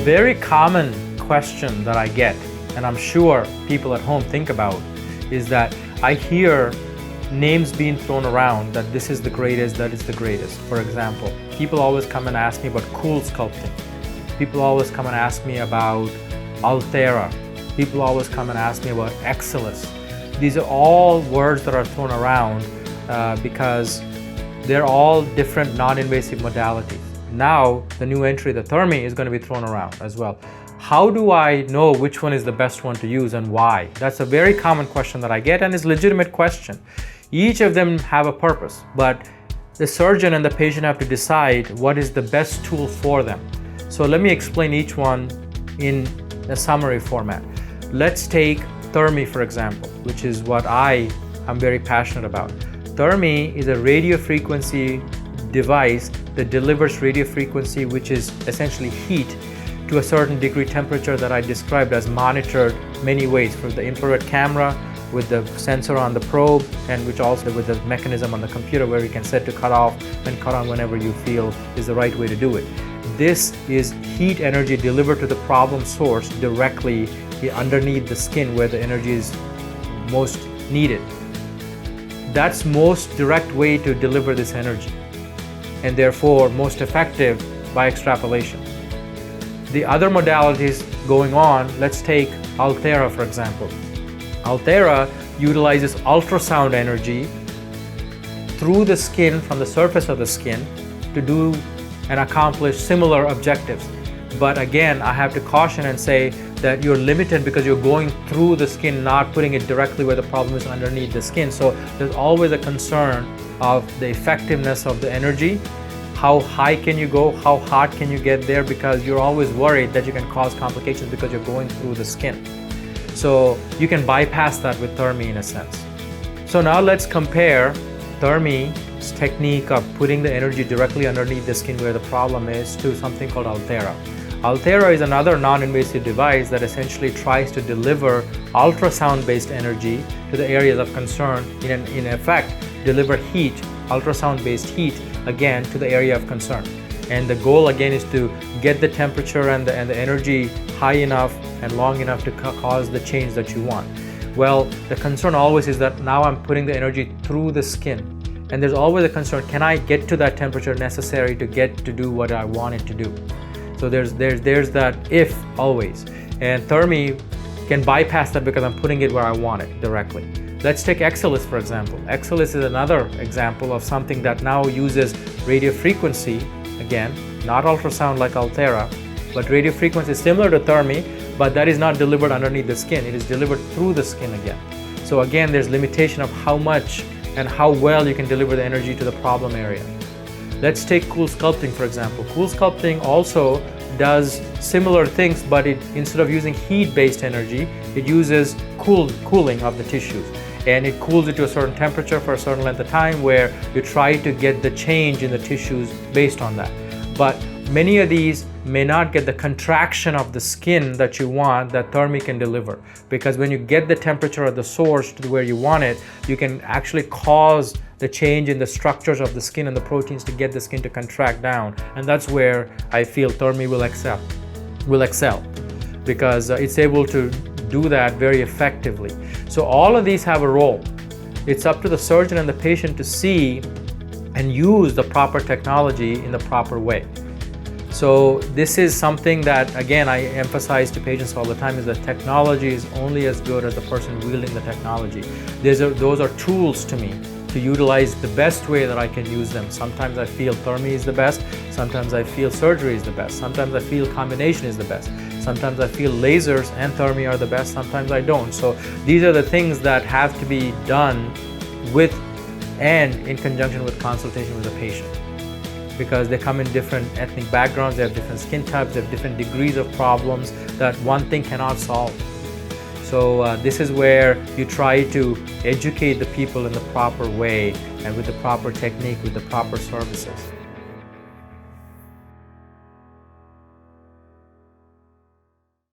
very common question that I get, and I'm sure people at home think about, is that I hear names being thrown around that this is the greatest, that is the greatest. For example, people always come and ask me about cool sculpting. People always come and ask me about Altera. People always come and ask me about Excelus. These are all words that are thrown around because they're all different non-invasive modalities. Now, the new entry, the Thermi, is going to be thrown around as well. How do I know which one is the best one to use and why? That's a very common question that I get, and it's a legitimate question. Each of them have a purpose, but the surgeon and the patient have to decide what is the best tool for them. So let me explain each one in a summary format. Let's take Thermi, for example, which is what I'm very passionate about. Thermi is a radio frequency device that delivers radio frequency, which is essentially heat, to a certain degree temperature that I described as monitored many ways, for the infrared camera, with the sensor on the probe, and which also with the mechanism on the computer where you can set to cut off and cut on whenever you feel is the right way to do it. This is heat energy delivered to the problem source directly underneath the skin where the energy is most needed. That's most direct way to deliver this energy, and therefore most effective by extrapolation. The other modalities going on, let's take Altera for example. Altera utilizes ultrasound energy through the skin, from the surface of the skin, to do and accomplish similar objectives. But again, I have to caution and say that you're limited because you're going through the skin, not putting it directly where the problem is underneath the skin. So there's always a concern of the effectiveness of the energy. How high can you go? How hot can you get there? Because you're always worried that you can cause complications because you're going through the skin. So you can bypass that with Thermi in a sense. So now let's compare Thermi's technique of putting the energy directly underneath the skin where the problem is to something called Altera. Altera is another non-invasive device that essentially tries to deliver ultrasound-based energy to the areas of concern, in effect deliver heat, ultrasound-based heat, again to the area of concern. And the goal again is to get the temperature and the energy high enough and long enough to cause the change that you want. Well, the concern always is that now I'm putting the energy through the skin, and there's always a concern, can I get to that temperature necessary to get to do what I want it to do? So there's that if always, and Thermi can bypass that because I'm putting it where I want it directly. Let's take Excelus for example. Excelus is another example of something that now uses radio frequency, again, not ultrasound like Altera, but radio frequency is similar to Thermi, but that is not delivered underneath the skin. It is delivered through the skin again. So again, there's limitation of how much and how well you can deliver the energy to the problem area. Let's take cool sculpting for example. Cool sculpting also does similar things, but instead of using heat-based energy, it uses cooling of the tissues. And it cools it to a certain temperature for a certain length of time where you try to get the change in the tissues based on that. But many of these may not get the contraction of the skin that you want that Thermi can deliver, because when you get the temperature of the source to where you want it, you can actually cause the change in the structures of the skin and the proteins to get the skin to contract down. And that's where I feel Thermi will excel because it's able to do that very effectively. So all of these have a role. It's up to the surgeon and the patient to see and use the proper technology in the proper way. So this is something that, again, I emphasize to patients all the time, is that technology is only as good as the person wielding the technology. Those are tools to me to utilize the best way that I can use them. Sometimes I feel Thermi is the best, sometimes I feel surgery is the best, sometimes I feel combination is the best, sometimes I feel lasers and Thermi are the best, sometimes I don't. So these are the things that have to be done with and in conjunction with consultation with the patient, because they come in different ethnic backgrounds, they have different skin types, they have different degrees of problems that one thing cannot solve. So this is where you try to educate the people in the proper way and with the proper technique, with the proper services.